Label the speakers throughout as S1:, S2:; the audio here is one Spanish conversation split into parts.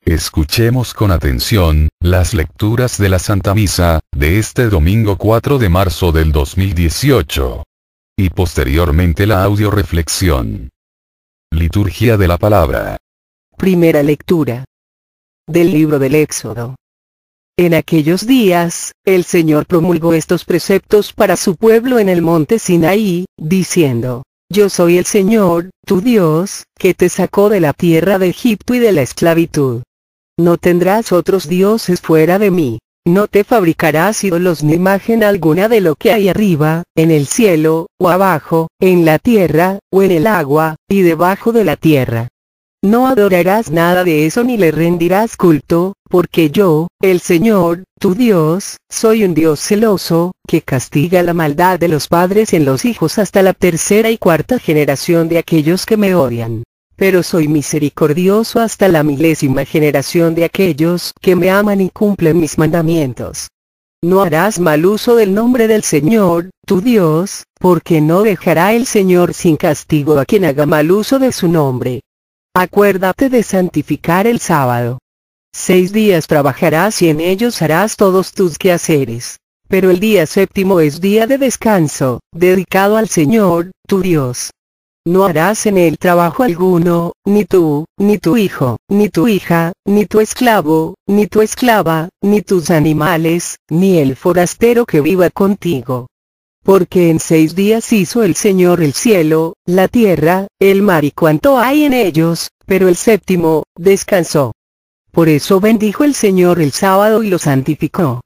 S1: Escuchemos con atención, las lecturas de la Santa Misa, de este domingo 4 de marzo del 2018. Y posteriormente la audioreflexión. Liturgia de la Palabra.
S2: Primera lectura. Del libro del Éxodo. En aquellos días, el Señor promulgó estos preceptos para su pueblo en el monte Sinaí, diciendo: Yo soy el Señor, tu Dios, que te sacó de la tierra de Egipto y de la esclavitud. No tendrás otros dioses fuera de mí. No te fabricarás ídolos ni imagen alguna de lo que hay arriba, en el cielo, o abajo, en la tierra, o en el agua, y debajo de la tierra. No adorarás nada de eso ni le rendirás culto, porque yo, el Señor, tu Dios, soy un Dios celoso, que castiga la maldad de los padres en los hijos hasta la tercera y cuarta generación de aquellos que me odian. Pero soy misericordioso hasta la 1000ª generación de aquellos que me aman y cumplen mis mandamientos. No harás mal uso del nombre del Señor, tu Dios, porque no dejará el Señor sin castigo a quien haga mal uso de su nombre. Acuérdate de santificar el sábado. 6 días trabajarás y en ellos harás todos tus quehaceres. Pero el día séptimo es día de descanso, dedicado al Señor, tu Dios. No harás en él trabajo alguno, ni tú, ni tu hijo, ni tu hija, ni tu esclavo, ni tu esclava, ni tus animales, ni el forastero que viva contigo. Porque en 6 días hizo el Señor el cielo, la tierra, el mar y cuanto hay en ellos, pero el séptimo, descansó. Por eso bendijo el Señor el sábado y lo santificó.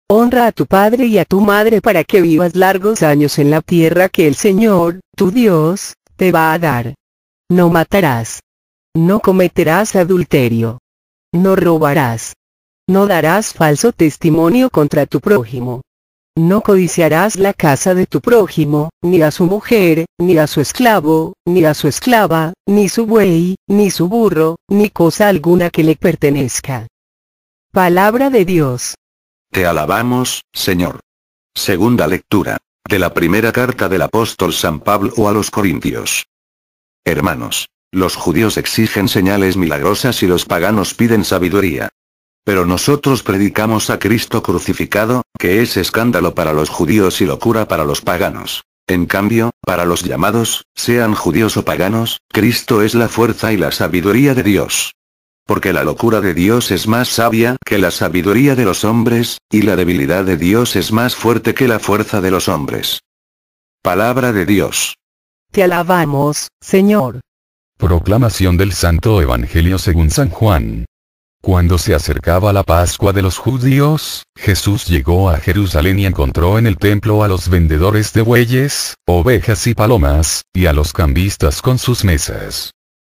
S2: Honra a tu padre y a tu madre para que vivas largos años en la tierra que el Señor, tu Dios, te va a dar. No matarás. No cometerás adulterio. No robarás. No darás falso testimonio contra tu prójimo. No codiciarás la casa de tu prójimo, ni a su mujer, ni a su esclavo, ni a su esclava, ni su buey, ni su burro, ni cosa alguna que le pertenezca. Palabra de Dios.
S3: Te alabamos, Señor. Segunda lectura. De la primera carta del apóstol San Pablo a los Corintios. Hermanos, los judíos exigen señales milagrosas y los paganos piden sabiduría. Pero nosotros predicamos a Cristo crucificado, que es escándalo para los judíos y locura para los paganos. En cambio, para los llamados, sean judíos o paganos, Cristo es la fuerza y la sabiduría de Dios. Porque la locura de Dios es más sabia que la sabiduría de los hombres, y la debilidad de Dios es más fuerte que la fuerza de los hombres. Palabra de Dios.
S2: Te alabamos, Señor.
S1: Proclamación del Santo Evangelio según San Juan. Cuando se acercaba la Pascua de los judíos, Jesús llegó a Jerusalén y encontró en el templo a los vendedores de bueyes, ovejas y palomas, y a los cambistas con sus mesas.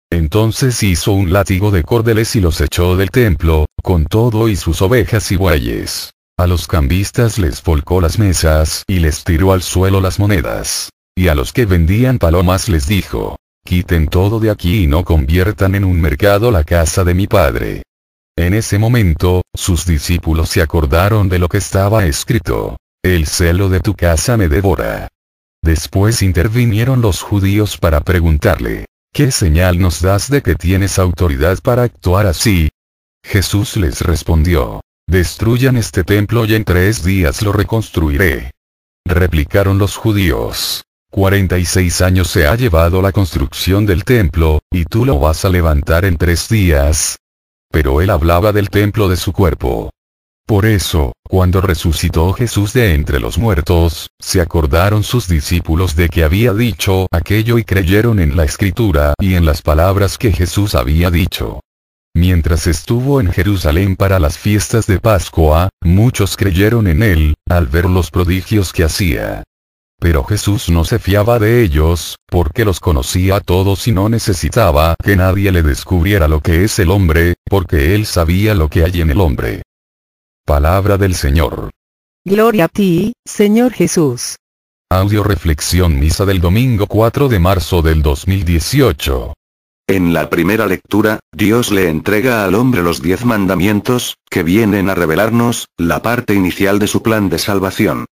S1: Entonces hizo un látigo de cordeles y los echó del templo, con todo y sus ovejas y bueyes. A los cambistas les volcó las mesas y les tiró al suelo las monedas. Y a los que vendían palomas les dijo: Quiten todo de aquí y no conviertan en un mercado la casa de mi Padre. En ese momento, sus discípulos se acordaron de lo que estaba escrito: El celo de tu casa me devora. Después intervinieron los judíos para preguntarle: ¿Qué señal nos das de que tienes autoridad para actuar así? Jesús les respondió: Destruyan este templo y en 3 días lo reconstruiré. Replicaron los judíos: 46 años se ha llevado la construcción del templo, y tú lo vas a levantar en 3 días. Pero él hablaba del templo de su cuerpo. Por eso, cuando resucitó Jesús de entre los muertos, se acordaron sus discípulos de que había dicho aquello y creyeron en la Escritura y en las palabras que Jesús había dicho. Mientras estuvo en Jerusalén para las fiestas de Pascua, muchos creyeron en él, al ver los prodigios que hacía. Pero Jesús no se fiaba de ellos, porque los conocía a todos y no necesitaba que nadie le descubriera lo que es el hombre, porque él sabía lo que hay en el hombre. Palabra del Señor.
S2: Gloria a ti, Señor Jesús.
S1: Audio reflexión misa del domingo 4 de marzo del 2018.
S3: En la primera lectura, Dios le entrega al hombre los 10 mandamientos, que vienen a revelarnos la parte inicial de su plan de salvación.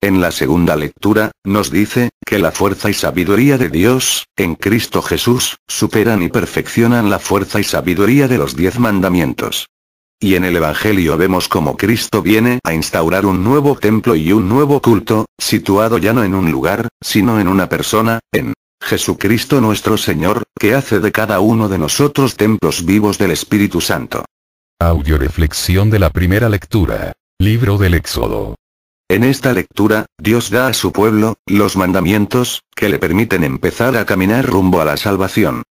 S3: En la segunda lectura, nos dice, que la fuerza y sabiduría de Dios, en Cristo Jesús, superan y perfeccionan la fuerza y sabiduría de los 10 mandamientos. Y en el Evangelio vemos cómo Cristo viene a instaurar un nuevo templo y un nuevo culto, situado ya no en un lugar, sino en una persona, en Jesucristo nuestro Señor, que hace de cada uno de nosotros templos vivos del Espíritu Santo.
S1: Audioreflexión de la primera lectura. Libro del Éxodo.
S3: En esta lectura, Dios da a su pueblo, los mandamientos, que le permiten empezar a caminar rumbo a la salvación.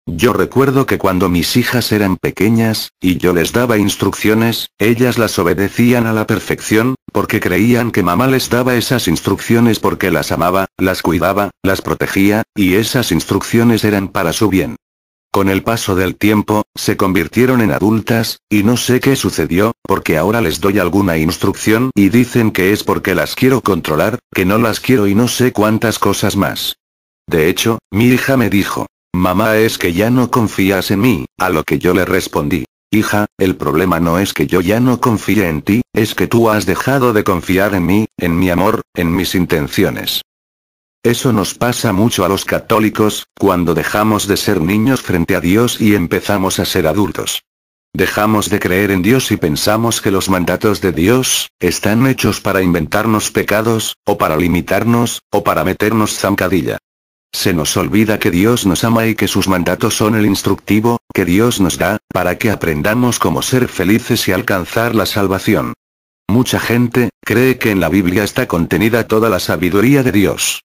S3: Yo recuerdo que cuando mis hijas eran pequeñas, y yo les daba instrucciones, ellas las obedecían a la perfección, porque creían que mamá les daba esas instrucciones porque las amaba, las cuidaba, las protegía, y esas instrucciones eran para su bien. Con el paso del tiempo, se convirtieron en adultas, y no sé qué sucedió, porque ahora les doy alguna instrucción y dicen que es porque las quiero controlar, que no las quiero y no sé cuántas cosas más. De hecho, mi hija me dijo, mamá, es que ya no confías en mí, a lo que yo le respondí, hija, el problema no es que yo ya no confíe en ti, es que tú has dejado de confiar en mí, en mi amor, en mis intenciones. Eso nos pasa mucho a los católicos, cuando dejamos de ser niños frente a Dios y empezamos a ser adultos. Dejamos de creer en Dios y pensamos que los mandatos de Dios, están hechos para inventarnos pecados, o para limitarnos, o para meternos zancadilla. Se nos olvida que Dios nos ama y que sus mandatos son el instructivo, que Dios nos da, para que aprendamos cómo ser felices y alcanzar la salvación. Mucha gente, cree que en la Biblia está contenida toda la sabiduría de Dios.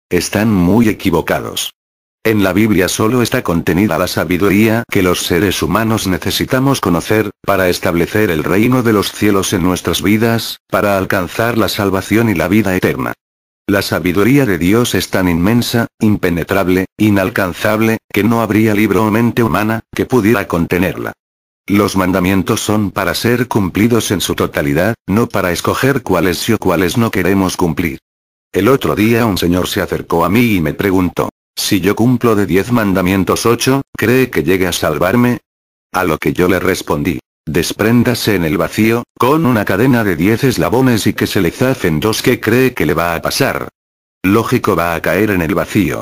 S3: Están muy equivocados. En la Biblia solo está contenida la sabiduría que los seres humanos necesitamos conocer, para establecer el reino de los cielos en nuestras vidas, para alcanzar la salvación y la vida eterna. La sabiduría de Dios es tan inmensa, impenetrable, inalcanzable, que no habría libro o mente humana, que pudiera contenerla. Los mandamientos son para ser cumplidos en su totalidad, no para escoger cuáles sí o cuáles no queremos cumplir. El otro día un señor se acercó a mí y me preguntó, si yo cumplo de 10 mandamientos 8, ¿cree que llegue a salvarme? A lo que yo le respondí, despréndase en el vacío, con una cadena de 10 eslabones y que se le zafen 2, ¿qué cree que le va a pasar? Lógico, va a caer en el vacío.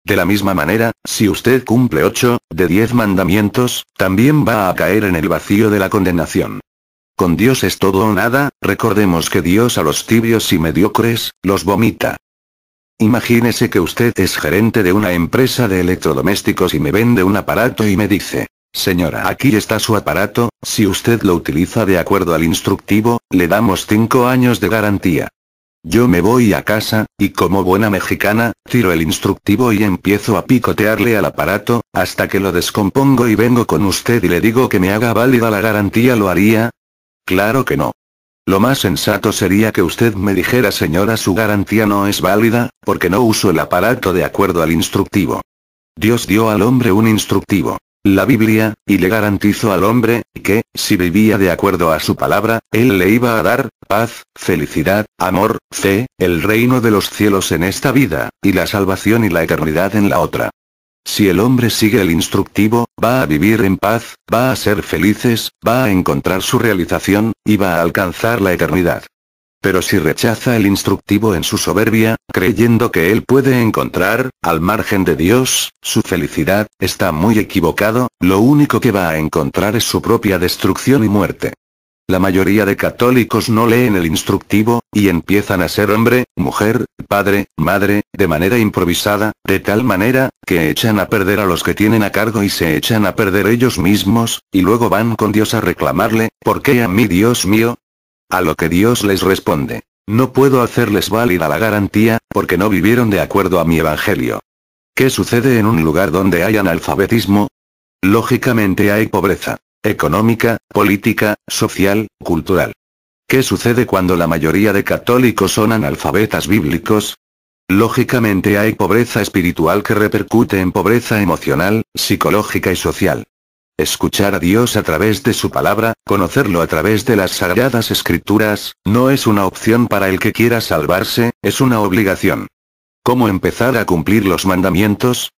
S3: De la misma manera, si usted cumple 8, de 10 mandamientos, también va a caer en el vacío de la condenación. Con Dios es todo o nada, recordemos que Dios a los tibios y mediocres, los vomita. Imagínese que usted es gerente de una empresa de electrodomésticos y me vende un aparato y me dice, señora, aquí está su aparato, si usted lo utiliza de acuerdo al instructivo, le damos 5 años de garantía. Yo me voy a casa, y como buena mexicana, tiro el instructivo y empiezo a picotearle al aparato, hasta que lo descompongo y vengo con usted y le digo que me haga válida la garantía, ¿lo haría? Claro que no. Lo más sensato sería que usted me dijera, señora, su garantía no es válida, porque no uso el aparato de acuerdo al instructivo. Dios dio al hombre un instructivo, la Biblia, y le garantizó al hombre, que, si vivía de acuerdo a su palabra, él le iba a dar, paz, felicidad, amor, fe, el reino de los cielos en esta vida, y la salvación y la eternidad en la otra. Si el hombre sigue el instructivo, va a vivir en paz, va a ser felices, va a encontrar su realización, y va a alcanzar la eternidad. Pero si rechaza el instructivo en su soberbia, creyendo que él puede encontrar, al margen de Dios, su felicidad, está muy equivocado, lo único que va a encontrar es su propia destrucción y muerte. La mayoría de católicos no leen el instructivo, y empiezan a ser hombre, mujer, padre, madre, de manera improvisada, de tal manera, que echan a perder a los que tienen a cargo y se echan a perder ellos mismos, y luego van con Dios a reclamarle, ¿por qué a mí, Dios mío? A lo que Dios les responde, no puedo hacerles válida la garantía, porque no vivieron de acuerdo a mi evangelio. ¿Qué sucede en un lugar donde hay analfabetismo? Lógicamente hay pobreza. Económica, política, social, cultural. ¿Qué sucede cuando la mayoría de católicos son analfabetas bíblicos? Lógicamente hay pobreza espiritual que repercute en pobreza emocional, psicológica y social. Escuchar a Dios a través de su palabra, conocerlo a través de las sagradas escrituras, no es una opción para el que quiera salvarse, es una obligación. ¿Cómo empezar a cumplir los mandamientos?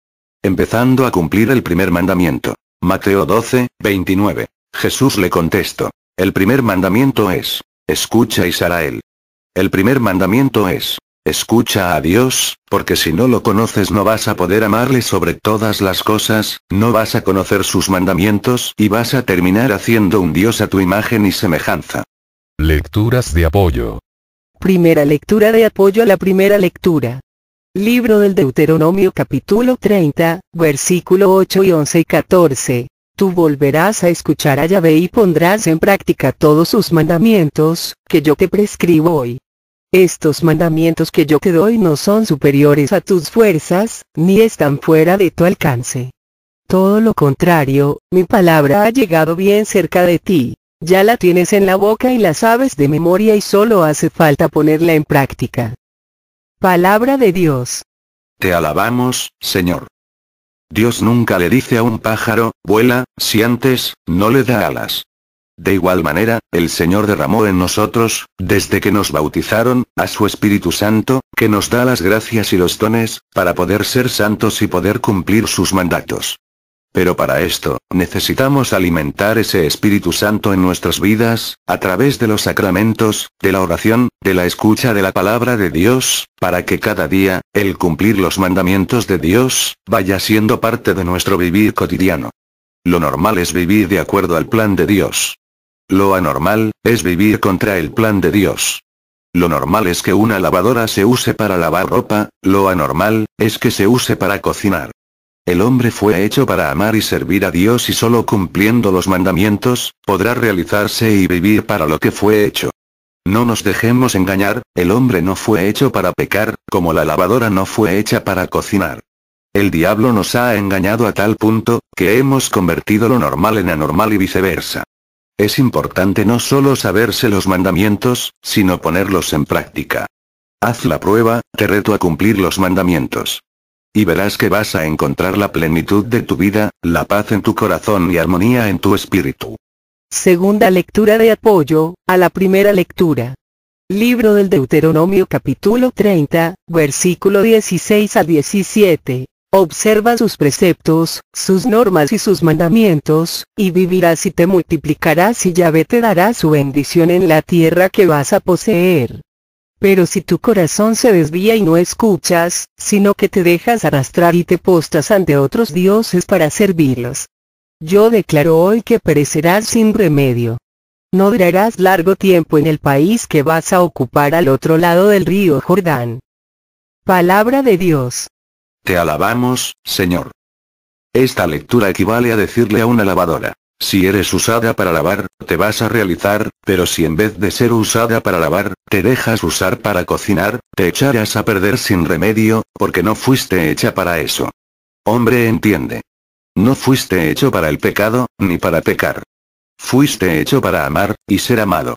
S3: Empezando a cumplir el primer mandamiento. Mateo 12, 29. Jesús le contestó. El primer mandamiento es, escucha Israel. El primer mandamiento es: escucha a Dios, porque si no lo conoces no vas a poder amarle sobre todas las cosas, no vas a conocer sus mandamientos y vas a terminar haciendo un Dios a tu imagen y semejanza.
S1: Lecturas de apoyo.
S2: Primera lectura de apoyo a la primera lectura. Libro del Deuteronomio capítulo 30, versículo 8 y 11 y 14. Tú volverás a escuchar a Yahvé y pondrás en práctica todos sus mandamientos, que yo te prescribo hoy. Estos mandamientos que yo te doy no son superiores a tus fuerzas, ni están fuera de tu alcance. Todo lo contrario, mi palabra ha llegado bien cerca de ti, ya la tienes en la boca y la sabes de memoria y solo hace falta ponerla en práctica. Palabra de Dios.
S3: Te alabamos, Señor. Dios nunca le dice a un pájaro, vuela, si antes no le da alas. De igual manera, el Señor derramó en nosotros, desde que nos bautizaron, a su Espíritu Santo, que nos da las gracias y los dones, para poder ser santos y poder cumplir sus mandatos. Pero para esto, necesitamos alimentar ese Espíritu Santo en nuestras vidas, a través de los sacramentos, de la oración, de la escucha de la palabra de Dios, para que cada día, el cumplir los mandamientos de Dios, vaya siendo parte de nuestro vivir cotidiano. Lo normal es vivir de acuerdo al plan de Dios. Lo anormal, es vivir contra el plan de Dios. Lo normal es que una lavadora se use para lavar ropa, lo anormal, es que se use para cocinar. El hombre fue hecho para amar y servir a Dios y solo cumpliendo los mandamientos, podrá realizarse y vivir para lo que fue hecho. No nos dejemos engañar, el hombre no fue hecho para pecar, como la lavadora no fue hecha para cocinar. El diablo nos ha engañado a tal punto, que hemos convertido lo normal en anormal y viceversa. Es importante no solo saberse los mandamientos, sino ponerlos en práctica. Haz la prueba, te reto a cumplir los mandamientos. Y verás que vas a encontrar la plenitud de tu vida, la paz en tu corazón y armonía en tu espíritu.
S2: Segunda lectura de apoyo a la primera lectura. Libro del Deuteronomio capítulo 30, versículo 16 a 17. Observa sus preceptos, sus normas y sus mandamientos, y vivirás y te multiplicarás y Yahvé te dará su bendición en la tierra que vas a poseer. Pero si tu corazón se desvía y no escuchas, sino que te dejas arrastrar y te postras ante otros dioses para servirlos, yo declaro hoy que perecerás sin remedio. No durarás largo tiempo en el país que vas a ocupar al otro lado del río Jordán. Palabra de Dios.
S3: Te alabamos, Señor. Esta lectura equivale a decirle a una lavadora: si eres usada para lavar, te vas a realizar, pero si en vez de ser usada para lavar, te dejas usar para cocinar, te echarás a perder sin remedio, porque no fuiste hecha para eso. Hombre, entiende. No fuiste hecho para el pecado, ni para pecar. Fuiste hecho para amar, y ser amado.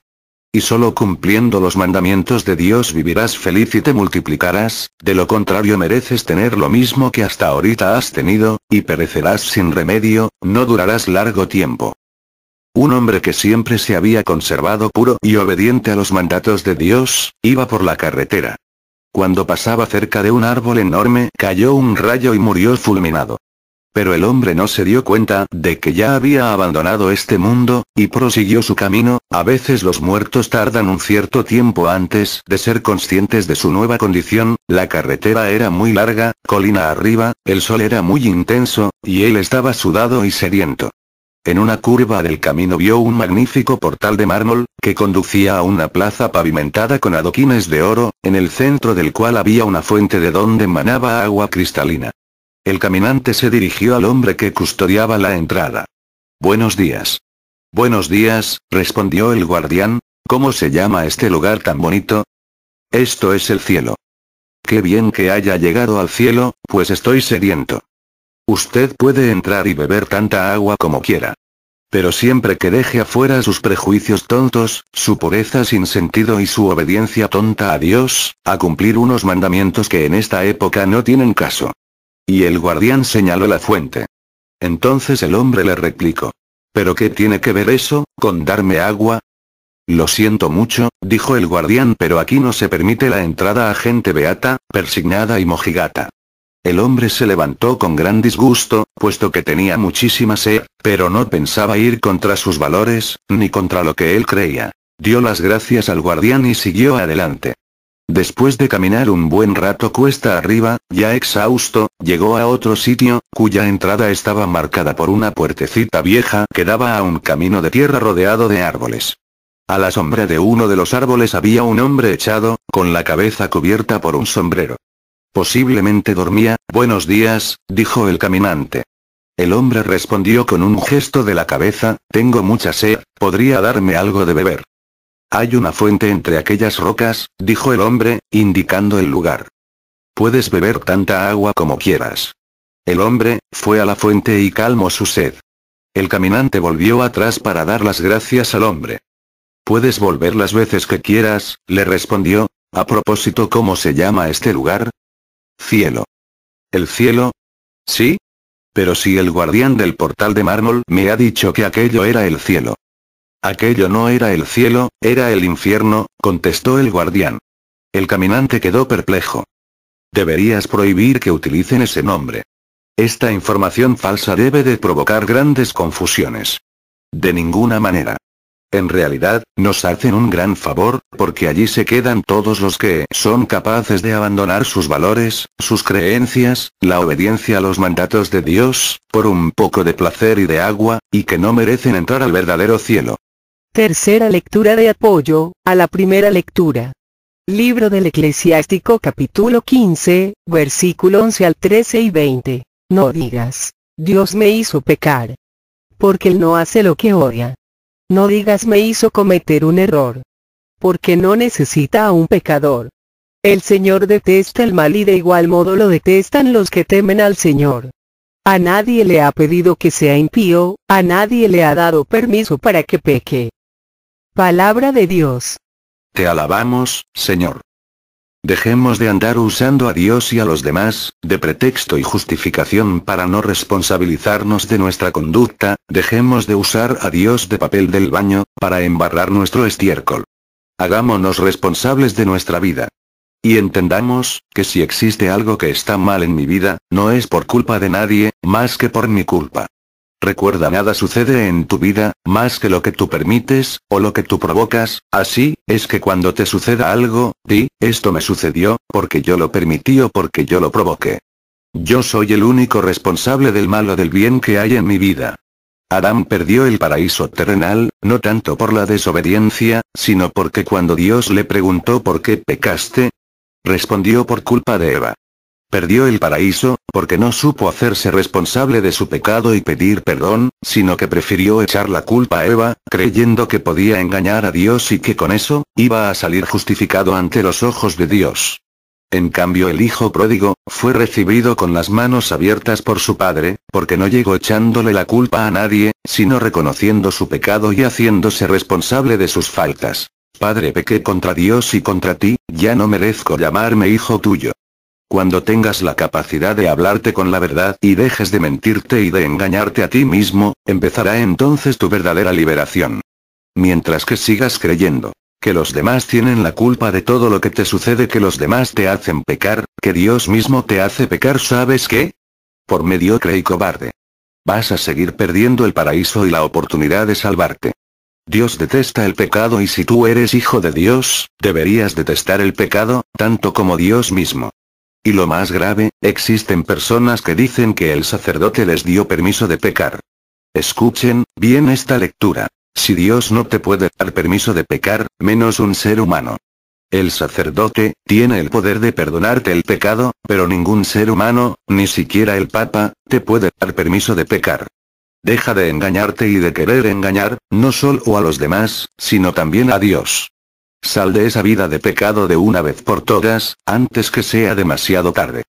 S3: Y solo cumpliendo los mandamientos de Dios vivirás feliz y te multiplicarás, de lo contrario mereces tener lo mismo que hasta ahorita has tenido, y perecerás sin remedio, no durarás largo tiempo. Un hombre que siempre se había conservado puro y obediente a los mandatos de Dios, iba por la carretera. Cuando pasaba cerca de un árbol enorme, cayó un rayo y murió fulminado. Pero el hombre no se dio cuenta de que ya había abandonado este mundo, y prosiguió su camino. A veces los muertos tardan un cierto tiempo antes de ser conscientes de su nueva condición. La carretera era muy larga, colina arriba, el sol era muy intenso, y él estaba sudado y sediento. En una curva del camino vio un magnífico portal de mármol, que conducía a una plaza pavimentada con adoquines de oro, en el centro del cual había una fuente de donde manaba agua cristalina. El caminante se dirigió al hombre que custodiaba la entrada. «Buenos días». «Buenos días», respondió el guardián. «¿Cómo se llama este lugar tan bonito?» «Esto es el cielo». «Qué bien que haya llegado al cielo, pues estoy sediento». «Usted puede entrar y beber tanta agua como quiera. Pero siempre que deje afuera sus prejuicios tontos, su pureza sin sentido y su obediencia tonta a Dios, a cumplir unos mandamientos que en esta época no tienen caso». Y el guardián señaló la fuente. Entonces el hombre le replicó: «¿Pero qué tiene que ver eso, con darme agua?» «Lo siento mucho», dijo el guardián, «pero aquí no se permite la entrada a gente beata, persignada y mojigata». El hombre se levantó con gran disgusto, puesto que tenía muchísima sed, pero no pensaba ir contra sus valores, ni contra lo que él creía. Dio las gracias al guardián y siguió adelante. Después de caminar un buen rato cuesta arriba, ya exhausto, llegó a otro sitio, cuya entrada estaba marcada por una puertecita vieja que daba a un camino de tierra rodeado de árboles. A la sombra de uno de los árboles había un hombre echado, con la cabeza cubierta por un sombrero. Posiblemente dormía. «Buenos días», dijo el caminante. El hombre respondió con un gesto de la cabeza: «Tengo mucha sed, ¿podría darme algo de beber?» «Hay una fuente entre aquellas rocas», dijo el hombre, indicando el lugar. «Puedes beber tanta agua como quieras». El hombre fue a la fuente y calmó su sed. El caminante volvió atrás para dar las gracias al hombre. «Puedes volver las veces que quieras», le respondió. «A propósito, ¿cómo se llama este lugar?» «Cielo». «¿El cielo?» «Sí. Pero si el guardián del portal de mármol me ha dicho que aquello era el cielo». «Aquello no era el cielo, era el infierno», contestó el guardián. El caminante quedó perplejo. «Deberías prohibir que utilicen ese nombre. Esta información falsa debe de provocar grandes confusiones». «De ninguna manera. En realidad, nos hacen un gran favor, porque allí se quedan todos los que son capaces de abandonar sus valores, sus creencias, la obediencia a los mandatos de Dios, por un poco de placer y de agua, y que no merecen entrar al verdadero cielo».
S2: Tercera lectura de apoyo a la primera lectura. Libro del Eclesiástico capítulo 15, versículo 11 al 13 y 20. No digas: «Dios me hizo pecar», porque Él no hace lo que odia. No digas: «Me hizo cometer un error», porque no necesita a un pecador. El Señor detesta el mal y de igual modo lo detestan los que temen al Señor. A nadie le ha pedido que sea impío, a nadie le ha dado permiso para que peque. Palabra de Dios.
S3: Te alabamos, Señor. Dejemos de andar usando a Dios y a los demás, de pretexto y justificación para no responsabilizarnos de nuestra conducta. Dejemos de usar a Dios de papel del baño, para embarrar nuestro estiércol. Hagámonos responsables de nuestra vida. Y entendamos, que si existe algo que está mal en mi vida, no es por culpa de nadie, más que por mi culpa. Recuerda, nada sucede en tu vida, más que lo que tú permites, o lo que tú provocas. Así es que cuando te suceda algo, di: «Esto me sucedió, porque yo lo permití o porque yo lo provoqué. Yo soy el único responsable del mal o del bien que hay en mi vida». Adán perdió el paraíso terrenal, no tanto por la desobediencia, sino porque cuando Dios le preguntó ¿por qué pecaste?, respondió: «Por culpa de Eva». Perdió el paraíso, porque no supo hacerse responsable de su pecado y pedir perdón, sino que prefirió echar la culpa a Eva, creyendo que podía engañar a Dios y que con eso, iba a salir justificado ante los ojos de Dios. En cambio, el hijo pródigo fue recibido con las manos abiertas por su padre, porque no llegó echándole la culpa a nadie, sino reconociendo su pecado y haciéndose responsable de sus faltas. «Padre, pequé contra Dios y contra ti, ya no merezco llamarme hijo tuyo». Cuando tengas la capacidad de hablarte con la verdad y dejes de mentirte y de engañarte a ti mismo, empezará entonces tu verdadera liberación. Mientras que sigas creyendo que los demás tienen la culpa de todo lo que te sucede, que los demás te hacen pecar, que Dios mismo te hace pecar, ¿sabes qué? Por mediocre y cobarde. Vas a seguir perdiendo el paraíso y la oportunidad de salvarte. Dios detesta el pecado y si tú eres hijo de Dios, deberías detestar el pecado, tanto como Dios mismo. Y lo más grave, existen personas que dicen que el sacerdote les dio permiso de pecar. Escuchen bien esta lectura. Si Dios no te puede dar permiso de pecar, menos un ser humano. El sacerdote tiene el poder de perdonarte el pecado, pero ningún ser humano, ni siquiera el Papa, te puede dar permiso de pecar. Deja de engañarte y de querer engañar, no solo a los demás, sino también a Dios. Sal de esa vida de pecado de una vez por todas, antes que sea demasiado tarde.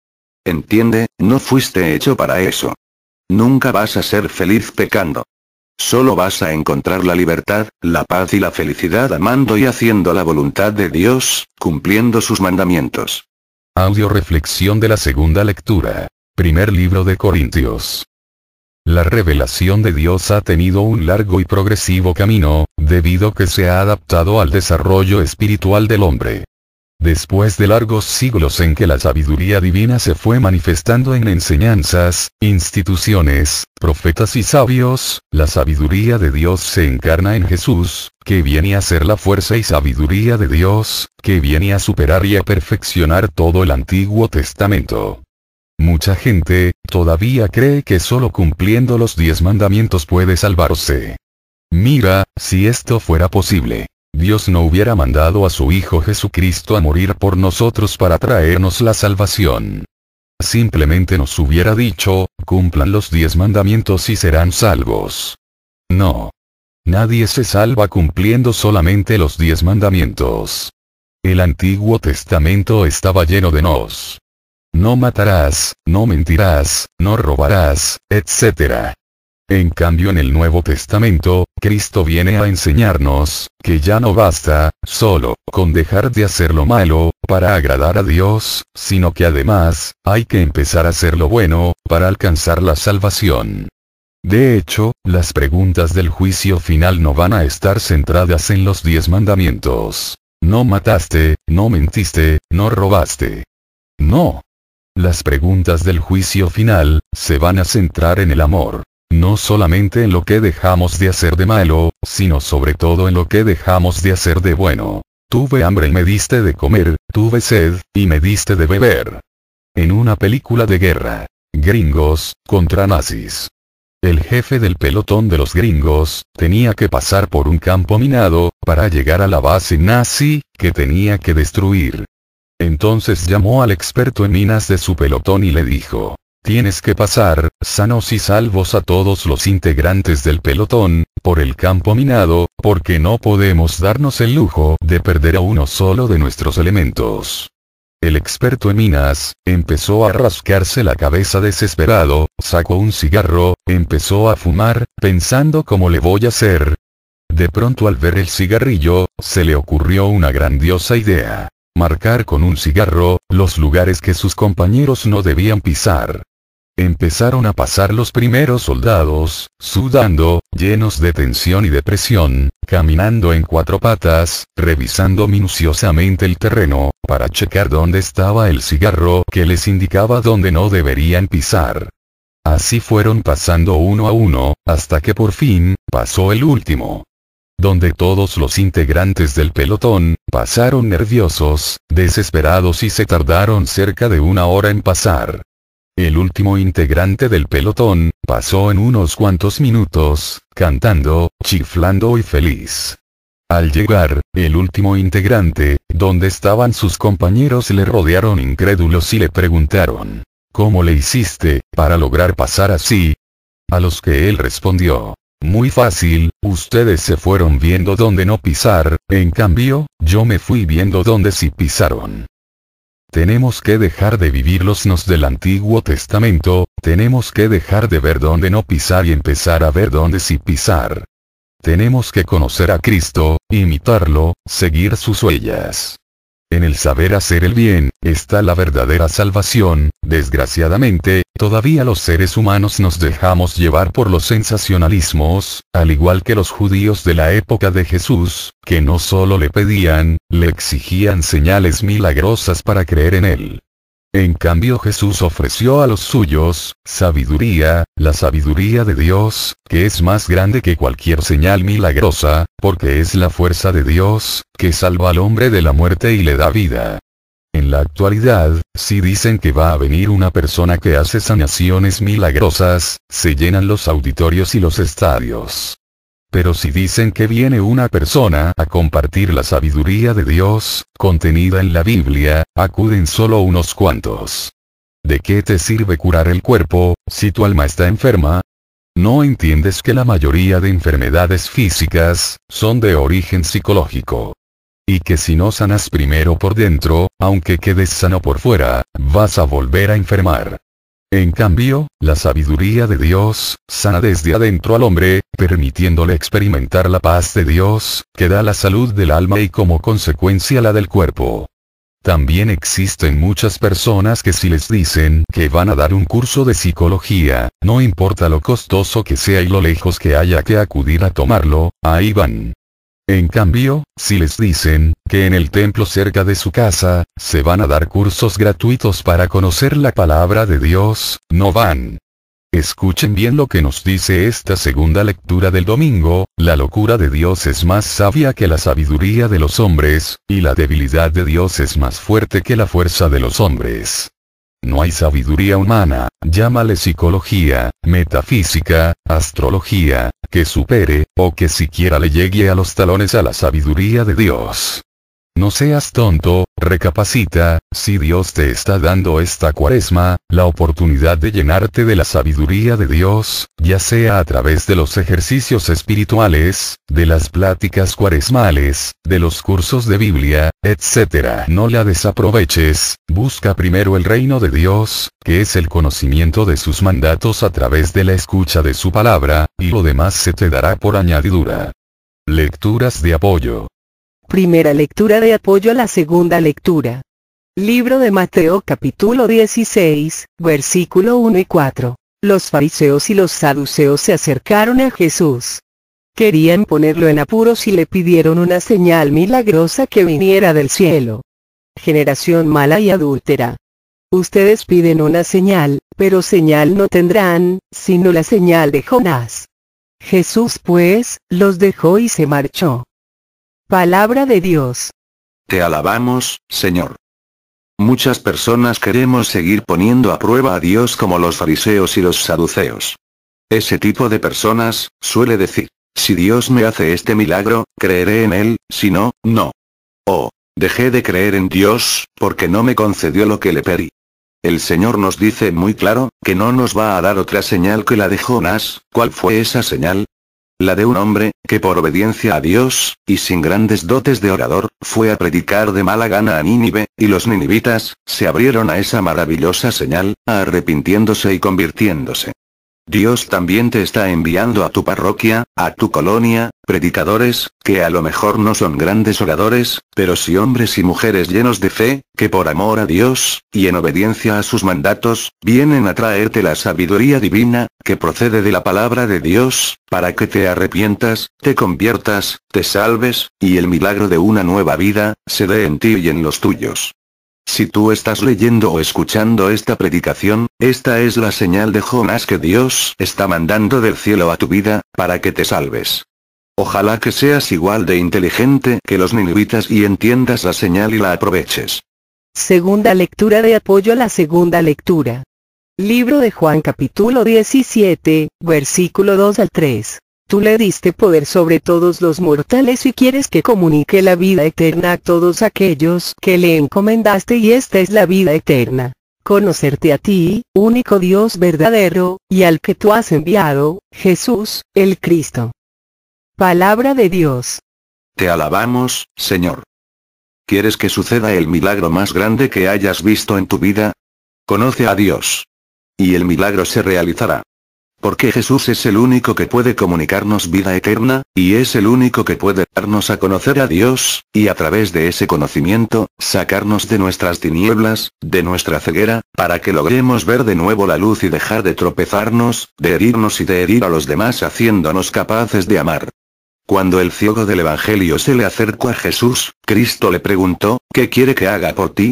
S3: Entiende, no fuiste hecho para eso. Nunca vas a ser feliz pecando. Solo vas a encontrar la libertad, la paz y la felicidad amando y haciendo la voluntad de Dios, cumpliendo sus mandamientos.
S1: Audio reflexión de la segunda lectura. Primer libro de Corintios. La revelación de Dios ha tenido un largo y progresivo camino, debido que se ha adaptado al desarrollo espiritual del hombre. Después de largos siglos en que la sabiduría divina se fue manifestando en enseñanzas, instituciones, profetas y sabios, la sabiduría de Dios se encarna en Jesús, que viene a ser la fuerza y sabiduría de Dios, que viene a superar y a perfeccionar todo el Antiguo Testamento. Mucha gente, todavía cree que solo cumpliendo los 10 mandamientos puede salvarse. Mira, si esto fuera posible, Dios no hubiera mandado a su Hijo Jesucristo a morir por nosotros para traernos la salvación. Simplemente nos hubiera dicho, cumplan los 10 mandamientos y serán salvos. No. Nadie se salva cumpliendo solamente los 10 mandamientos. El Antiguo Testamento estaba lleno de nos. No matarás, no mentirás, no robarás, etc. En cambio en el Nuevo Testamento, Cristo viene a enseñarnos, que ya no basta, solo, con dejar de hacer lo malo, para agradar a Dios, sino que además, hay que empezar a hacer lo bueno, para alcanzar la salvación. De hecho, las preguntas del juicio final no van a estar centradas en los 10 mandamientos. No mataste, no mentiste, no robaste. No. Las preguntas del juicio final, se van a centrar en el amor. No solamente en lo que dejamos de hacer de malo, sino sobre todo en lo que dejamos de hacer de bueno. Tuve hambre y me diste de comer, tuve sed, y me diste de beber. En una película de guerra. Gringos, contra nazis. El jefe del pelotón de los gringos, tenía que pasar por un campo minado, para llegar a la base nazi, que tenía que destruir. Entonces llamó al experto en minas de su pelotón y le dijo: tienes que pasar, sanos y salvos a todos los integrantes del pelotón, por el campo minado, porque no podemos darnos el lujo de perder a uno solo de nuestros elementos. El experto en minas, empezó a rascarse la cabeza desesperado, sacó un cigarro, empezó a fumar, pensando ¿cómo le voy a hacer? De pronto al ver el cigarrillo, se le ocurrió una grandiosa idea. Marcar con un cigarro, los lugares que sus compañeros no debían pisar. Empezaron a pasar los primeros soldados, sudando, llenos de tensión y depresión, caminando en 4 patas, revisando minuciosamente el terreno, para checar dónde estaba el cigarro que les indicaba dónde no deberían pisar. Así fueron pasando uno a uno, hasta que por fin, pasó el último. Donde todos los integrantes del pelotón, pasaron nerviosos, desesperados y se tardaron cerca de 1 hora en pasar. El último integrante del pelotón, pasó en unos cuantos minutos, cantando, chiflando y feliz. Al llegar, el último integrante, donde estaban sus compañeros le rodearon incrédulos y le preguntaron: ¿cómo le hiciste, para lograr pasar así? A los que él respondió: muy fácil, ustedes se fueron viendo dónde no pisar, en cambio, yo me fui viendo dónde sí pisaron. Tenemos que dejar de vivir los nos del Antiguo Testamento, tenemos que dejar de ver dónde no pisar y empezar a ver dónde sí pisar. Tenemos que conocer a Cristo, imitarlo, seguir sus huellas. En el saber hacer el bien, está la verdadera salvación. Desgraciadamente, todavía los seres humanos nos dejamos llevar por los sensacionalismos, al igual que los judíos de la época de Jesús, que no solo le pedían, le exigían señales milagrosas para creer en él. En cambio Jesús ofreció a los suyos, sabiduría, la sabiduría de Dios, que es más grande que cualquier señal milagrosa, porque es la fuerza de Dios, que salva al hombre de la muerte y le da vida. En la actualidad, si dicen que va a venir una persona que hace sanaciones milagrosas, se llenan los auditorios y los estadios. Pero si dicen que viene una persona a compartir la sabiduría de Dios, contenida en la Biblia, acuden solo unos cuantos. ¿De qué te sirve curar el cuerpo, si tu alma está enferma? ¿No entiendes que la mayoría de enfermedades físicas, son de origen psicológico? Y que si no sanas primero por dentro, aunque quedes sano por fuera, vas a volver a enfermar. En cambio, la sabiduría de Dios, sana desde adentro al hombre, permitiéndole experimentar la paz de Dios, que da la salud del alma y como consecuencia la del cuerpo. También existen muchas personas que si les dicen que van a dar un curso de psicología, no importa lo costoso que sea y lo lejos que haya que acudir a tomarlo, ahí van. En cambio, si les dicen, que en el templo cerca de su casa, se van a dar cursos gratuitos para conocer la palabra de Dios, no van. Escuchen bien lo que nos dice esta segunda lectura del domingo: la locura de Dios es más sabia que la sabiduría de los hombres, y la debilidad de Dios es más fuerte que la fuerza de los hombres. No hay sabiduría humana, llámale psicología, metafísica, astrología, que supere, o que siquiera le llegue a los talones a la sabiduría de Dios. No seas tonto, recapacita, si Dios te está dando esta cuaresma, la oportunidad de llenarte de la sabiduría de Dios, ya sea a través de los ejercicios espirituales, de las pláticas cuaresmales, de los cursos de Biblia, etc. No la desaproveches, busca primero el reino de Dios, que es el conocimiento de sus mandatos a través de la escucha de su palabra, y lo demás se te dará por añadidura. Lecturas de apoyo.
S2: Primera lectura de apoyo a la segunda lectura. Libro de Mateo capítulo 16, versículo 1 y 4. Los fariseos y los saduceos se acercaron a Jesús. Querían ponerlo en apuros y le pidieron una señal milagrosa que viniera del cielo. Generación mala y adúltera. Ustedes piden una señal, pero señal no tendrán, sino la señal de Jonás. Jesús pues, los dejó y se marchó. Palabra de Dios.
S3: Te alabamos, Señor. Muchas personas queremos seguir poniendo a prueba a Dios como los fariseos y los saduceos. Ese tipo de personas, suele decir: si Dios me hace este milagro, creeré en él, si no, no. O, dejé de creer en Dios, porque no me concedió lo que le pedí. El Señor nos dice muy claro, que no nos va a dar otra señal que la de Jonás. ¿Cuál fue esa señal? La de un hombre, que por obediencia a Dios, y sin grandes dotes de orador, fue a predicar de mala gana a Nínive, y los ninivitas, se abrieron a esa maravillosa señal, arrepintiéndose y convirtiéndose. Dios también te está enviando a tu parroquia, a tu colonia, predicadores, que a lo mejor no son grandes oradores, pero sí hombres y mujeres llenos de fe, que por amor a Dios, y en obediencia a sus mandatos, vienen a traerte la sabiduría divina, que procede de la palabra de Dios, para que te arrepientas, te conviertas, te salves, y el milagro de una nueva vida, se dé en ti y en los tuyos. Si tú estás leyendo o escuchando esta predicación, esta es la señal de Jonás que Dios está mandando del cielo a tu vida, para que te salves. Ojalá que seas igual de inteligente que los ninivitas y entiendas la señal y la aproveches.
S2: Segunda lectura de apoyo a la segunda lectura. Libro de Juan capítulo 17, versículo 2 al 3. Tú le diste poder sobre todos los mortales y quieres que comunique la vida eterna a todos aquellos que le encomendaste, y esta es la vida eterna: conocerte a ti, único Dios verdadero, y al que tú has enviado, Jesús, el Cristo. Palabra de Dios.
S3: Te alabamos, Señor. ¿Quieres que suceda el milagro más grande que hayas visto en tu vida? Conoce a Dios. Y el milagro se realizará. Porque Jesús es el único que puede comunicarnos vida eterna, y es el único que puede darnos a conocer a Dios, y a través de ese conocimiento, sacarnos de nuestras tinieblas, de nuestra ceguera, para que logremos ver de nuevo la luz y dejar de tropezarnos, de herirnos y de herir a los demás, haciéndonos capaces de amar. Cuando el ciego del Evangelio se le acercó a Jesús, Cristo le preguntó: ¿qué quiere que haga por ti?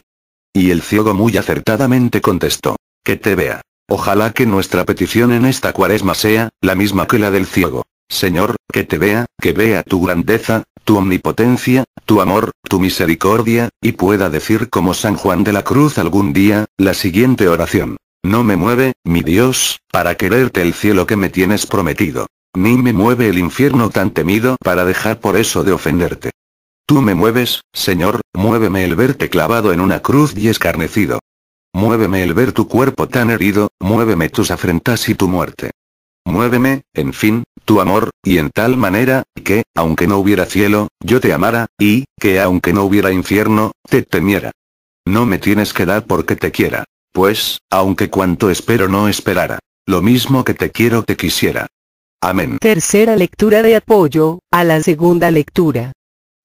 S3: Y el ciego muy acertadamente contestó: que te vea. Ojalá que nuestra petición en esta cuaresma sea la misma que la del ciego: Señor, que te vea, que vea tu grandeza, tu omnipotencia, tu amor, tu misericordia, y pueda decir como San Juan de la Cruz algún día, la siguiente oración: no me mueve, mi Dios, para quererte el cielo que me tienes prometido. Ni me mueve el infierno tan temido para dejar por eso de ofenderte. Tú me mueves, Señor, muéveme el verte clavado en una cruz y escarnecido. Muéveme el ver tu cuerpo tan herido, muéveme tus afrentas y tu muerte. Muéveme, en fin, tu amor, y en tal manera, que, aunque no hubiera cielo, yo te amara, y, que aunque no hubiera infierno, te temiera. No me tienes que dar porque te quiera. Pues, aunque cuanto espero no esperara. Lo mismo que te quiero te quisiera. Amén.
S2: Tercera lectura de apoyo a la segunda lectura.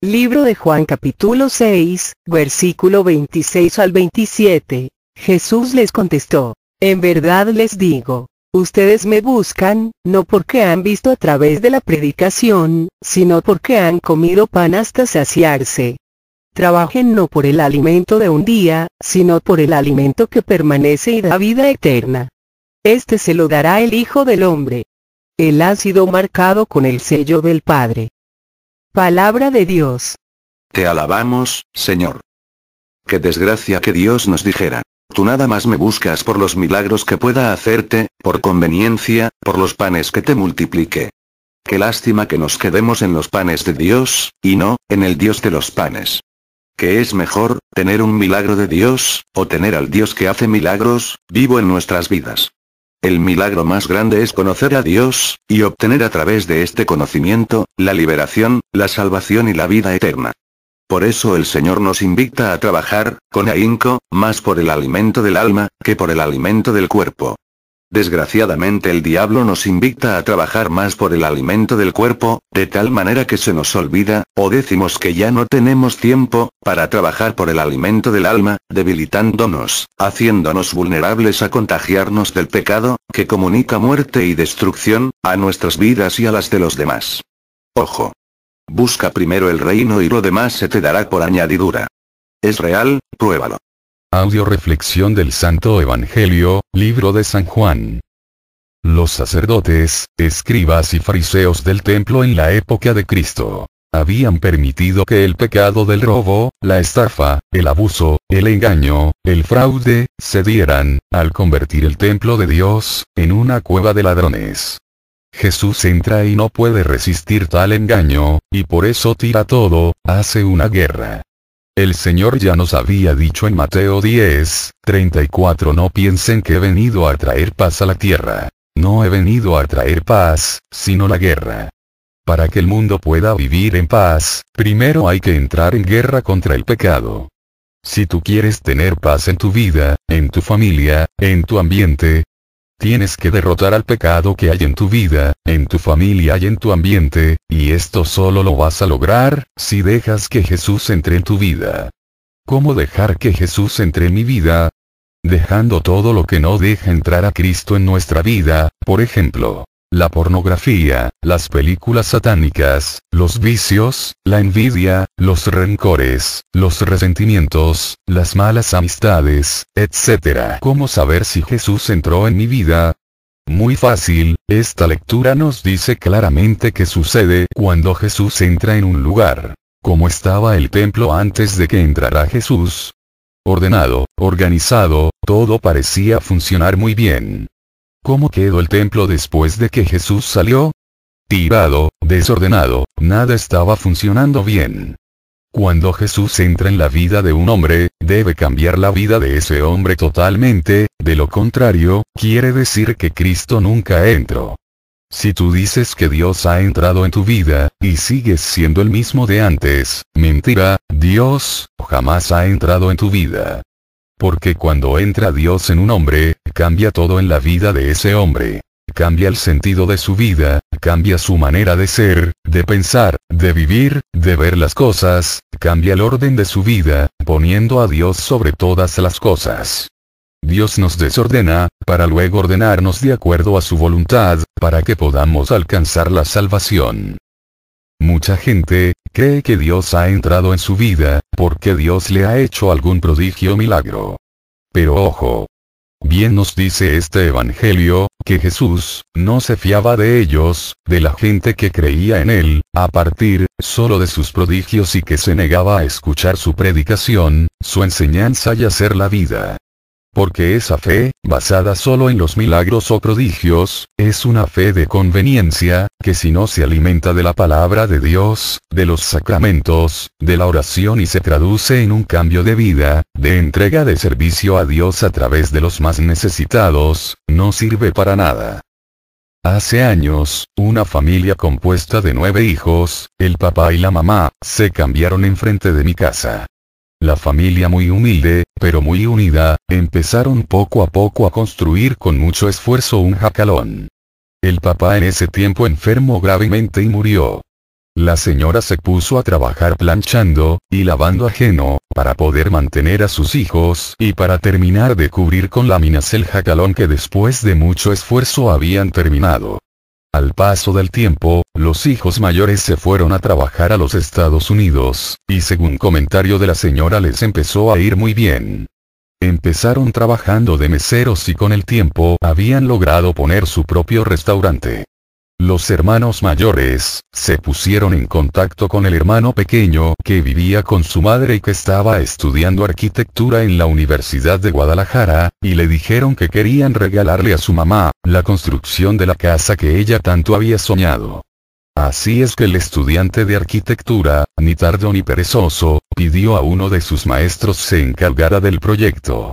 S2: Libro de Juan capítulo 6, versículo 26 al 27. Jesús les contestó: en verdad les digo, Ustedes me buscan, no porque han visto a través de la predicación, sino porque han comido pan hasta saciarse. Trabajen no por el alimento de un día, sino por el alimento que permanece y da vida eterna. Este se lo dará el Hijo del Hombre. Él ha sido marcado con el sello del Padre. Palabra de Dios.
S3: Te alabamos, Señor. Qué desgracia que Dios nos dijera: tú nada más me buscas por los milagros que pueda hacerte, por conveniencia, por los panes que te multiplique. Qué lástima que nos quedemos en los panes de Dios, y no, en el Dios de los panes. ¿Qué es mejor, tener un milagro de Dios, o tener al Dios que hace milagros, vivo en nuestras vidas? El milagro más grande es conocer a Dios, y obtener a través de este conocimiento, la liberación, la salvación y la vida eterna. Por eso el Señor nos invita a trabajar, con ahínco, más por el alimento del alma, que por el alimento del cuerpo. Desgraciadamente el diablo nos invita a trabajar más por el alimento del cuerpo, de tal manera que se nos olvida, o decimos que ya no tenemos tiempo, para trabajar por el alimento del alma, debilitándonos, haciéndonos vulnerables a contagiarnos del pecado, que comunica muerte y destrucción, a nuestras vidas y a las de los demás. Ojo. Busca primero el reino y lo demás se te dará por añadidura. ¿Es real? Pruébalo.
S1: Audio reflexión del Santo Evangelio, libro de San Juan. Los sacerdotes, escribas y fariseos del templo en la época de Cristo habían permitido que el pecado del robo, la estafa, el abuso, el engaño, el fraude, se dieran, al convertir el templo de Dios en una cueva de ladrones. Jesús entra y no puede resistir tal engaño, y por eso tira todo, hace una guerra. El Señor ya nos había dicho en Mateo 10:34: no piensen que he venido a traer paz a la tierra. No he venido a traer paz, sino la guerra. Para que el mundo pueda vivir en paz, primero hay que entrar en guerra contra el pecado. Si tú quieres tener paz en tu vida, en tu familia, en tu ambiente, tienes que derrotar al pecado que hay en tu vida, en tu familia y en tu ambiente, y esto solo lo vas a lograr, si dejas que Jesús entre en tu vida. ¿Cómo dejar que Jesús entre en mi vida? Dejando todo lo que no deja entrar a Cristo en nuestra vida, por ejemplo, la pornografía, las películas satánicas, los vicios, la envidia, los rencores, los resentimientos, las malas amistades, etc. ¿Cómo saber si Jesús entró en mi vida? Muy fácil, esta lectura nos dice claramente qué sucede cuando Jesús entra en un lugar. ¿Cómo estaba el templo antes de que entrara Jesús? Ordenado, organizado, todo parecía funcionar muy bien. ¿Cómo quedó el templo después de que Jesús salió? Tirado, desordenado, nada estaba funcionando bien. Cuando Jesús entra en la vida de un hombre, debe cambiar la vida de ese hombre totalmente, de lo contrario, quiere decir que Cristo nunca entró. Si tú dices que Dios ha entrado en tu vida, y sigues siendo el mismo de antes, mentira, Dios jamás ha entrado en tu vida. Porque cuando entra Dios en un hombre, cambia todo en la vida de ese hombre. Cambia el sentido de su vida, cambia su manera de ser, de pensar, de vivir, de ver las cosas, cambia el orden de su vida, poniendo a Dios sobre todas las cosas. Dios nos desordena, para luego ordenarnos de acuerdo a su voluntad, para que podamos alcanzar la salvación. Mucha gente cree que Dios ha entrado en su vida, porque Dios le ha hecho algún prodigio o milagro. Pero ojo. Bien nos dice este Evangelio, que Jesús no se fiaba de ellos, de la gente que creía en él, a partir solo de sus prodigios y que se negaba a escuchar su predicación, su enseñanza y hacer la vida. Porque esa fe, basada solo en los milagros o prodigios, es una fe de conveniencia, que si no se alimenta de la palabra de Dios, de los sacramentos, de la oración y se traduce en un cambio de vida, de entrega de servicio a Dios a través de los más necesitados, no sirve para nada. Hace años, una familia compuesta de 9 hijos, el papá y la mamá, se cambiaron enfrente de mi casa. La familia muy humilde, pero muy unida, empezaron poco a poco a construir con mucho esfuerzo un jacalón. El papá en ese tiempo enfermó gravemente y murió. La señora se puso a trabajar planchando, y lavando ajeno, para poder mantener a sus hijos y para terminar de cubrir con láminas el jacalón que después de mucho esfuerzo habían terminado. Al paso del tiempo, los hijos mayores se fueron a trabajar a los Estados Unidos, y según comentario de la señora les empezó a ir muy bien. Empezaron trabajando de meseros y con el tiempo habían logrado poner su propio restaurante. Los hermanos mayores se pusieron en contacto con el hermano pequeño que vivía con su madre y que estaba estudiando arquitectura en la Universidad de Guadalajara, y le dijeron que querían regalarle a su mamá la construcción de la casa que ella tanto había soñado. Así es que el estudiante de arquitectura, ni tardo ni perezoso, pidió a uno de sus maestros se encargara del proyecto.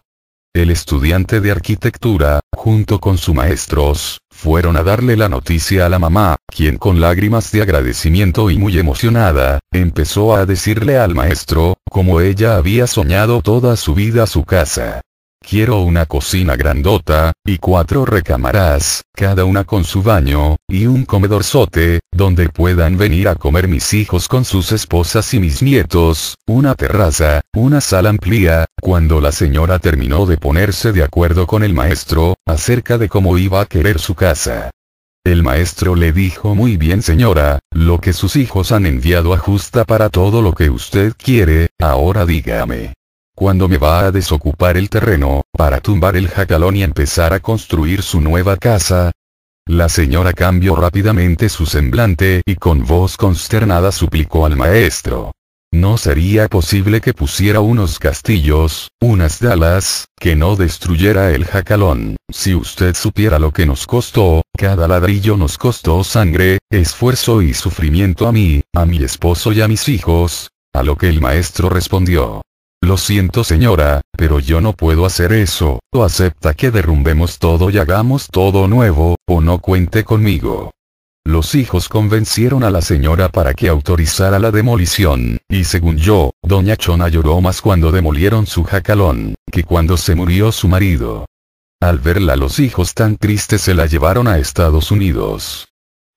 S1: El estudiante de arquitectura, junto con sus maestros, fueron a darle la noticia a la mamá, quien con lágrimas de agradecimiento y muy emocionada, empezó a decirle al maestro, cómo ella había soñado toda su vida su casa. Quiero una cocina grandota, y 4 recámaras, cada una con su baño, y un comedorzote, donde puedan venir a comer mis hijos con sus esposas y mis nietos, una terraza, una sala amplia. Cuando la señora terminó de ponerse de acuerdo con el maestro, acerca de cómo iba a querer su casa, el maestro le dijo: muy bien señora, lo que sus hijos han enviado ajusta para todo lo que usted quiere, ahora dígame, ¿cuándo me va a desocupar el terreno, para tumbar el jacalón y empezar a construir su nueva casa? La señora cambió rápidamente su semblante y con voz consternada suplicó al maestro: ¿no sería posible que pusiera unos castillos, unas dalas, que no destruyera el jacalón? Si usted supiera lo que nos costó, cada ladrillo nos costó sangre, esfuerzo y sufrimiento a mí, a mi esposo y a mis hijos. A lo que el maestro respondió: lo siento señora, pero yo no puedo hacer eso, o acepta que derrumbemos todo y hagamos todo nuevo, o no cuente conmigo. Los hijos convencieron a la señora para que autorizara la demolición, y según yo, doña Chona lloró más cuando demolieron su jacalón, que cuando se murió su marido. Al verla los hijos tan tristes se la llevaron a Estados Unidos.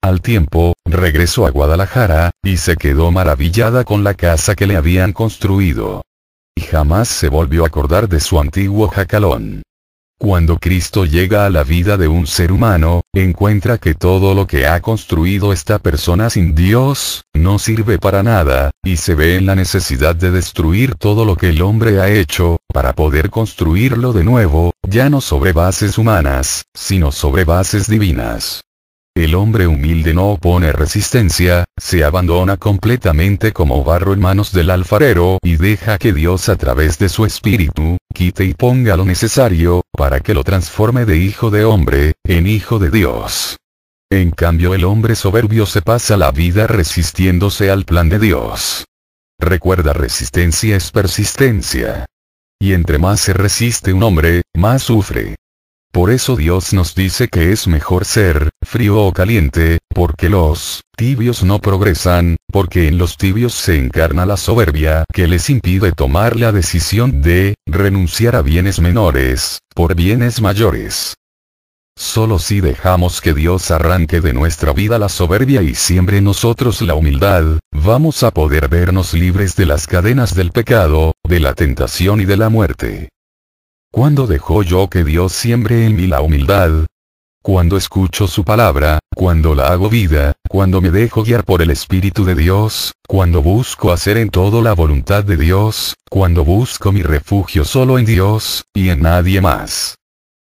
S1: Al tiempo, regresó a Guadalajara, y se quedó maravillada con la casa que le habían construido. Y jamás se volvió a acordar de su antiguo jacalón. Cuando Cristo llega a la vida de un ser humano, encuentra que todo lo que ha construido esta persona sin Dios, no sirve para nada, y se ve en la necesidad de destruir todo lo que el hombre ha hecho, para poder construirlo de nuevo, ya no sobre bases humanas, sino sobre bases divinas. El hombre humilde no opone resistencia, se abandona completamente como barro en manos del alfarero y deja que Dios a través de su espíritu, quite y ponga lo necesario, para que lo transforme de hijo de hombre, en hijo de Dios. En cambio el hombre soberbio se pasa la vida resistiéndose al plan de Dios. Recuerda, resistencia es persistencia. Y entre más se resiste un hombre, más sufre. Por eso Dios nos dice que es mejor ser frío o caliente, porque los tibios no progresan, porque en los tibios se encarna la soberbia que les impide tomar la decisión de renunciar a bienes menores, por bienes mayores. Solo si dejamos que Dios arranque de nuestra vida la soberbia y siembre en nosotros la humildad, vamos a poder vernos libres de las cadenas del pecado, de la tentación y de la muerte. ¿Cuándo dejo yo que Dios siembre en mí la humildad? Cuando escucho su palabra, cuando la hago vida, cuando me dejo guiar por el Espíritu de Dios, cuando busco hacer en todo la voluntad de Dios, cuando busco mi refugio solo en Dios, y en nadie más.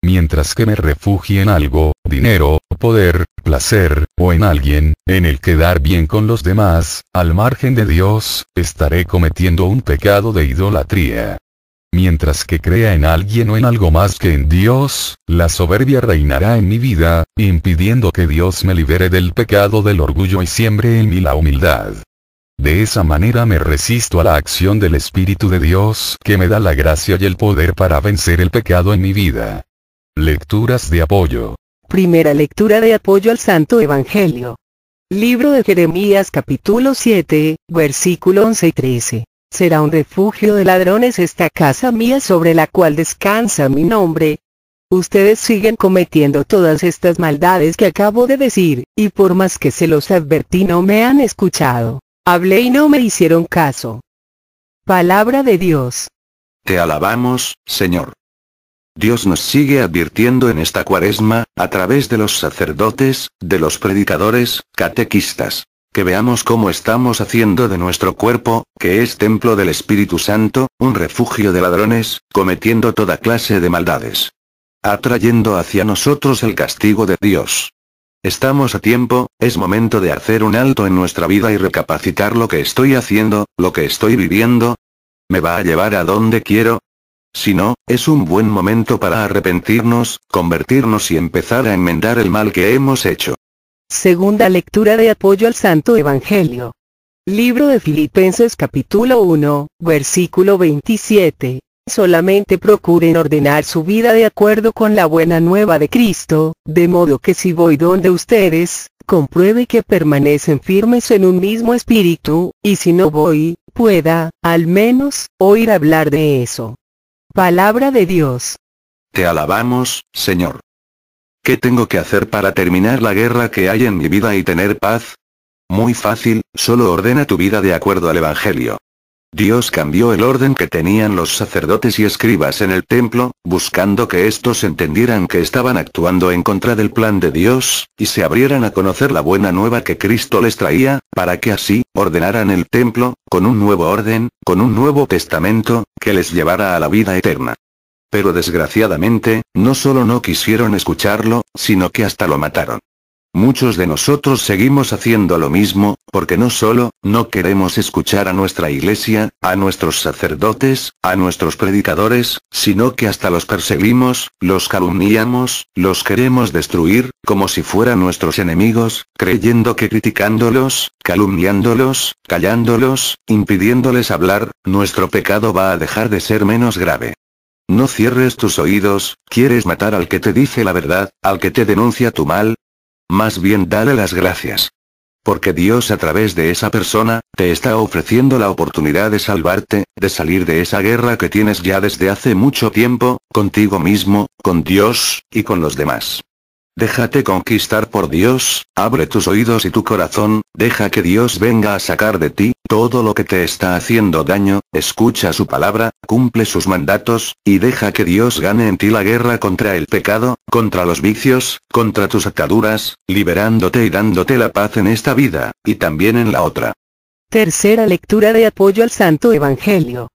S1: Mientras que me refugie en algo, dinero, poder, placer, o en alguien, en el quedar bien con los demás, al margen de Dios, estaré cometiendo un pecado de idolatría. Mientras que crea en alguien o en algo más que en Dios, la soberbia reinará en mi vida, impidiendo que Dios me libere del pecado del orgullo y siembre en mí la humildad. De esa manera me resisto a la acción del Espíritu de Dios que me da la gracia y el poder para vencer el pecado en mi vida. Lecturas de apoyo.
S2: Primera lectura de apoyo al Santo Evangelio. Libro de Jeremías capítulo 7, versículo 11 y 13. Será un refugio de ladrones esta casa mía sobre la cual descansa mi nombre. Ustedes siguen cometiendo todas estas maldades que acabo de decir, y por más que se los advertí no me han escuchado. Hablé y no me hicieron caso. Palabra de Dios.
S3: Te alabamos, Señor. Dios nos sigue advirtiendo en esta Cuaresma, a través de los sacerdotes, de los predicadores, catequistas, que veamos cómo estamos haciendo de nuestro cuerpo, que es templo del Espíritu Santo, un refugio de ladrones, cometiendo toda clase de maldades, atrayendo hacia nosotros el castigo de Dios. Estamos a tiempo, es momento de hacer un alto en nuestra vida y recapacitar lo que estoy haciendo, lo que estoy viviendo. ¿Me va a llevar a donde quiero? Si no, es un buen momento para arrepentirnos, convertirnos y empezar a enmendar el mal que hemos hecho.
S2: Segunda lectura de apoyo al Santo Evangelio. Libro de Filipenses capítulo 1, versículo 27. Solamente procuren ordenar su vida de acuerdo con la buena nueva de Cristo, de modo que si voy donde ustedes, compruebe que permanecen firmes en un mismo espíritu, y si no voy, pueda, al menos, oír hablar de eso. Palabra de Dios.
S3: Te alabamos, Señor. ¿Qué tengo que hacer para terminar la guerra que hay en mi vida y tener paz? Muy fácil, solo ordena tu vida de acuerdo al Evangelio. Dios cambió el orden que tenían los sacerdotes y escribas en el templo, buscando que estos entendieran que estaban actuando en contra del plan de Dios, y se abrieran a conocer la buena nueva que Cristo les traía, para que así, ordenaran el templo, con un nuevo orden, con un nuevo testamento, que les llevara a la vida eterna. Pero desgraciadamente, no solo no quisieron escucharlo, sino que hasta lo mataron. Muchos de nosotros seguimos haciendo lo mismo, porque no solo, no queremos escuchar a nuestra iglesia, a nuestros sacerdotes, a nuestros predicadores, sino que hasta los perseguimos, los calumniamos, los queremos destruir, como si fueran nuestros enemigos, creyendo que criticándolos, calumniándolos, callándolos, impidiéndoles hablar, nuestro pecado va a dejar de ser menos grave. No cierres tus oídos, ¿quieres matar al que te dice la verdad, al que te denuncia tu mal? Más bien dale las gracias. Porque Dios a través de esa persona, te está ofreciendo la oportunidad de salvarte, de salir de esa guerra que tienes ya desde hace mucho tiempo, contigo mismo, con Dios, y con los demás. Déjate conquistar por Dios, abre tus oídos y tu corazón, deja que Dios venga a sacar de ti todo lo que te está haciendo daño, escucha su palabra, cumple sus mandatos, y deja que Dios gane en ti la guerra contra el pecado, contra los vicios, contra tus ataduras, liberándote y dándote la paz en esta vida, y también en la otra.
S2: Tercera lectura de apoyo al Santo Evangelio.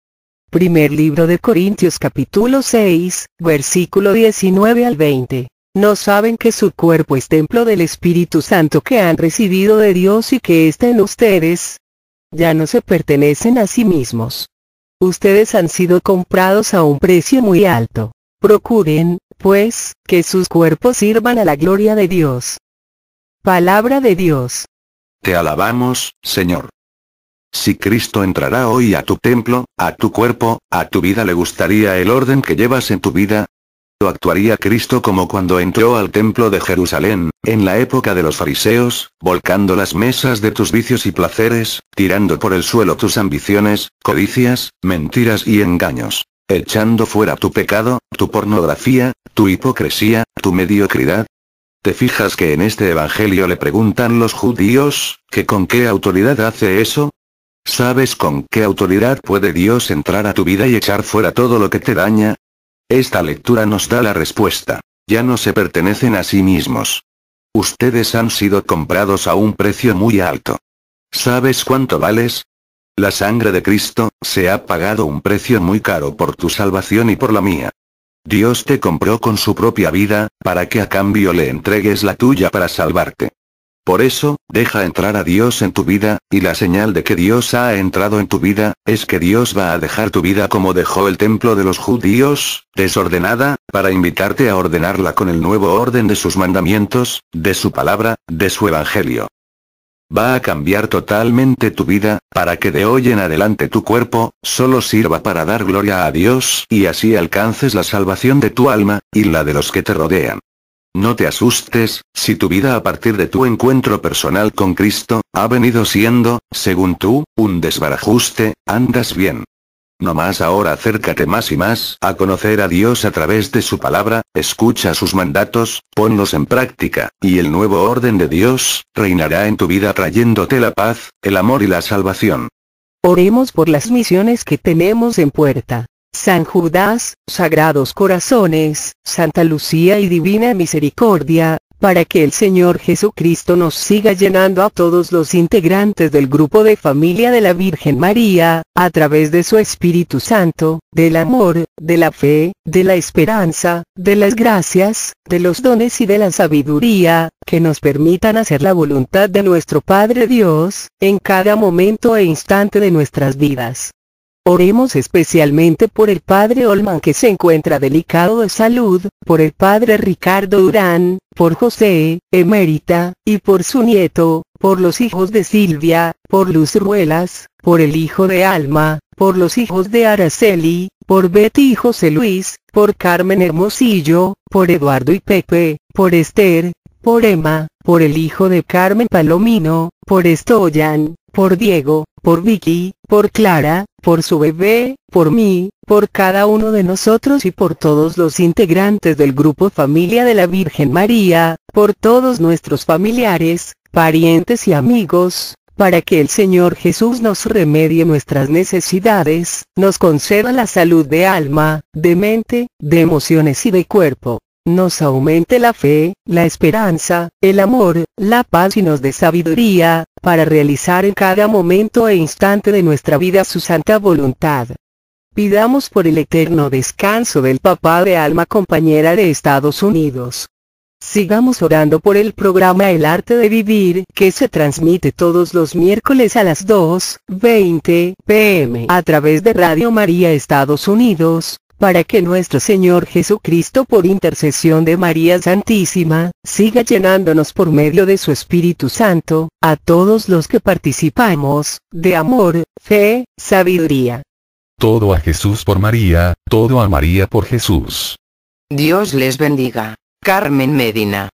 S2: Primer libro de Corintios capítulo 6, versículo 19 al 20. ¿No saben que su cuerpo es templo del Espíritu Santo que han recibido de Dios y que está en ustedes? Ya no se pertenecen a sí mismos. Ustedes han sido comprados a un precio muy alto. Procuren, pues, que sus cuerpos sirvan a la gloria de Dios. Palabra de Dios.
S3: Te alabamos, Señor. Si Cristo entrará hoy a tu templo, a tu cuerpo, a tu vida, ¿le gustaría el orden que llevas en tu vida? ¿O actuaría Cristo como cuando entró al templo de Jerusalén, en la época de los fariseos, volcando las mesas de tus vicios y placeres, tirando por el suelo tus ambiciones, codicias, mentiras y engaños, echando fuera tu pecado, tu pornografía, tu hipocresía, tu mediocridad? ¿Te fijas que en este evangelio le preguntan los judíos, que con qué autoridad hace eso? ¿Sabes con qué autoridad puede Dios entrar a tu vida y echar fuera todo lo que te daña? Esta lectura nos da la respuesta. Ya no se pertenecen a sí mismos. Ustedes han sido comprados a un precio muy alto. ¿Sabes cuánto vales? La sangre de Cristo, se ha pagado un precio muy caro por tu salvación y por la mía. Dios te compró con su propia vida, para que a cambio le entregues la tuya para salvarte. Por eso, deja entrar a Dios en tu vida, y la señal de que Dios ha entrado en tu vida, es que Dios va a dejar tu vida como dejó el templo de los judíos, desordenada, para invitarte a ordenarla con el nuevo orden de sus mandamientos, de su palabra, de su evangelio. Va a cambiar totalmente tu vida, para que de hoy en adelante tu cuerpo, solo sirva para dar gloria a Dios, y así alcances la salvación de tu alma, y la de los que te rodean. No te asustes, si tu vida a partir de tu encuentro personal con Cristo, ha venido siendo, según tú, un desbarajuste, andas bien. No más ahora acércate más y más a conocer a Dios a través de su palabra, escucha sus mandatos, ponlos en práctica, y el nuevo orden de Dios reinará en tu vida trayéndote la paz, el amor y la salvación.
S2: Oremos por las misiones que tenemos en puerta. San Judas, Sagrados Corazones, Santa Lucía y Divina Misericordia, para que el Señor Jesucristo nos siga llenando a todos los integrantes del grupo de familia de la Virgen María, a través de su Espíritu Santo, del amor, de la fe, de la esperanza, de las gracias, de los dones y de la sabiduría, que nos permitan hacer la voluntad de nuestro Padre Dios, en cada momento e instante de nuestras vidas. Oremos especialmente por el Padre Olman que se encuentra delicado de salud, por el Padre Ricardo Durán, por José, emérita, y por su nieto, por los hijos de Silvia, por Luz Ruelas, por el hijo de Alma, por los hijos de Araceli, por Betty y José Luis, por Carmen Hermosillo, por Eduardo y Pepe, por Esther, por Emma, por el hijo de Carmen Palomino, por Estoyan, por Diego, por Vicky, por Clara, por su bebé, por mí, por cada uno de nosotros y por todos los integrantes del grupo Familia de la Virgen María, por todos nuestros familiares, parientes y amigos, para que el Señor Jesús nos remedie nuestras necesidades, nos conceda la salud de alma, de mente, de emociones y de cuerpo. Nos aumente la fe, la esperanza, el amor, la paz y nos dé sabiduría, para realizar en cada momento e instante de nuestra vida su santa voluntad. Pidamos por el eterno descanso del papá de Alma compañera de Estados Unidos. Sigamos orando por el programa El Arte de Vivir, que se transmite todos los miércoles a las 2:20 p.m. a través de Radio María Estados Unidos, para que nuestro Señor Jesucristo por intercesión de María Santísima, siga llenándonos por medio de su Espíritu Santo, a todos los que participamos, de amor, fe, sabiduría.
S1: Todo a Jesús por María, todo a María por Jesús.
S4: Dios les bendiga. Carmen Medina.